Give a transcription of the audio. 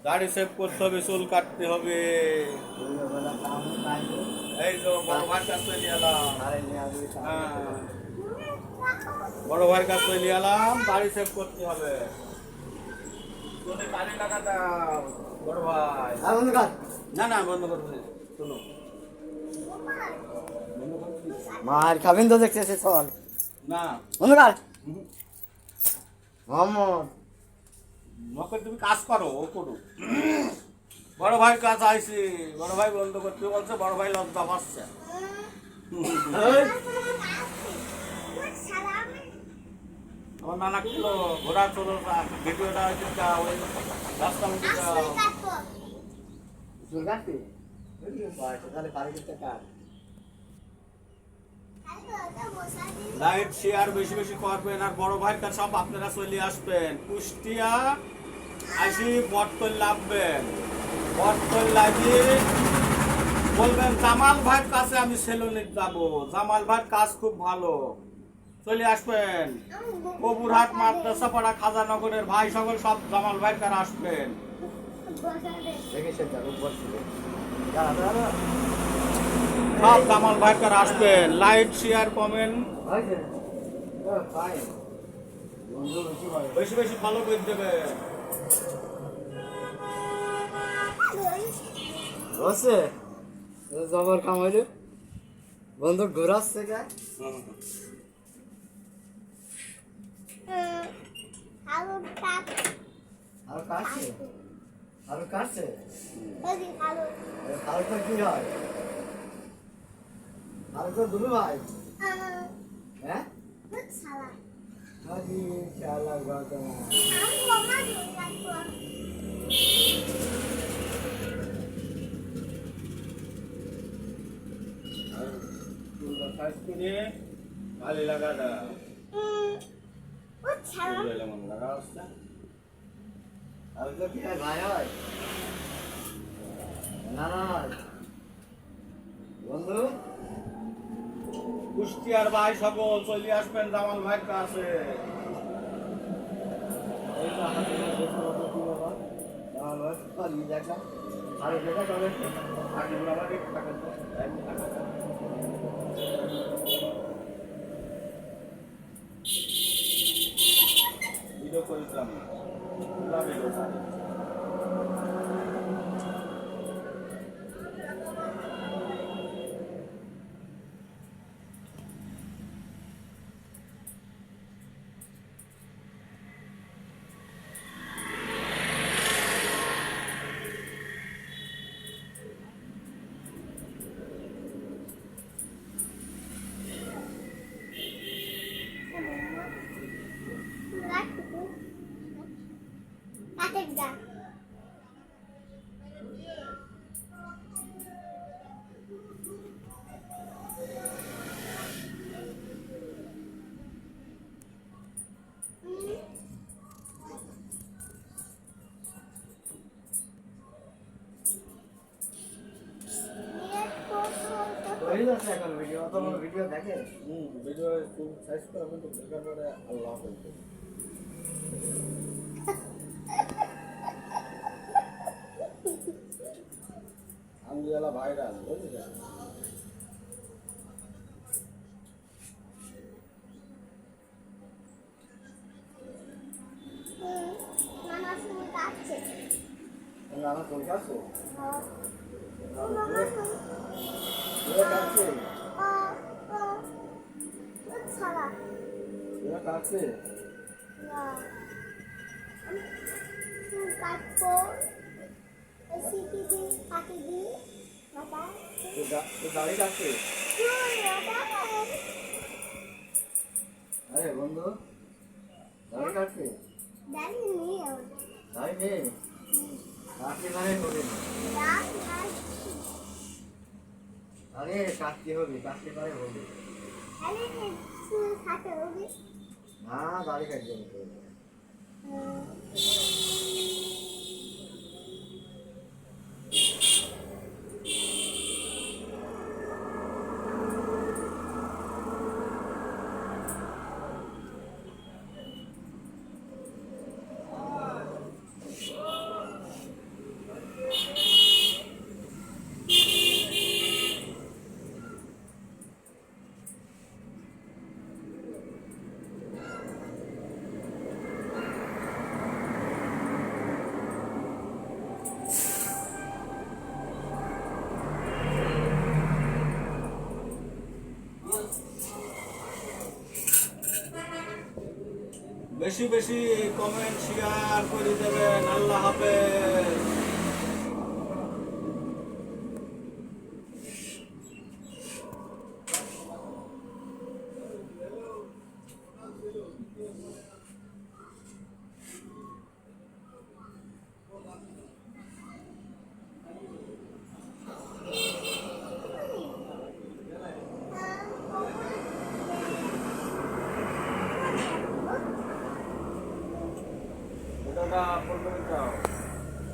দাড়ি সেভ করতে হবে, চুল কাটতে হবে। এই তো বড় ভাইয়ের কাছ থেকে নিয়ে এলাম। হ্যাঁ, বড় ভাইয়ের কাছ থেকে নিয়ে এলাম, দাড়ি সেভ করতে হবে। কালি টাকা দাও বড় ভাই। না না, বন্ধ করবে, শোনো মার খাবেন তো দেখতেছে চল না অন্ধকার মোহাম্মদ মকে তুমি কাজ করো, ও করো। বড় ভাইয়ের কাজ আইছি, বড় ভাই বন্ধ করতে বলছে, বড় ভাই লজ্জা পাচ্ছে। আমার নানা কিলো ঘোড়া চলো, ভিডিওটা হচ্ছে ওই রাস্তা মধ্যে চুল কাটবি তাহলে বাড়ি করতে কাট লাইক শেয়ার বেশি বেশি করবেন। আর বড় ভাইয়ের কাছে সব আপনারা চলে আসবেন। কুষ্টিয়া আসি বটতল লাভবেন, বটতল লাগিয়ে বলবেন জামাল ভাইয়ের কাছে আমি সেলুনে যাব। জামাল ভাইয়ের কাজ খুব ভালো, চলে আসবেন। কবুরহাট মাদ্রাসা পাড়া খাজানগরের ভাই সকল সব জামাল ভাইয়ের কাছে আসবেন। সব জামাল ভাইয়ের কাছে আসবেন। লাইক শেয়ার কমেন্ট বেশি বেশি ফলো করে দেবেন। বসে জবর কামাইলে বন্ধু ঘোরাচ্ছে কে আরো কাটছে আরো কাটছে আরো তো কি হয় আরো তো দুলু ভাই হ্যাঁ হাজি শালা গাদা কালি লাগা দাও, লাগা আসছে। আর তো কি ভাই হয় না না বন্ধু কুষ্টিয়ার ভাই সকল চলে আসবেন জামাল ভাইয়ের কাছে। এই তো আমাদের কি বাবা আমার খালি দেখা আর দেখা তবে আগে আমার একটু টাকা দাও, ভিডিও করেছিলাম হয়ে যাচ্ছে এখন ভিডিও অত বড় ভিডিও দেখে ভিডিও খুব সাইজ করে কিন্তু দেখার পরে আল্লাহ বলতে আলহামদুলিল্লাহ ভাইরাল বুঝলেন। নানা তোর কাছে কাছে দাড়ি কাটছে আরে বন্ধু দাড়ি কাটছে দাড়ি নেই কাটতে মানে হবে আরে কাটতে হবে কাটতে পারে হবে না দাড়ি কাটতে হবে বেশি বেশি কমেন্ট শেয়ার করে দেবেন। আল্লাহ হাফেজ। এটা 15 মিনিট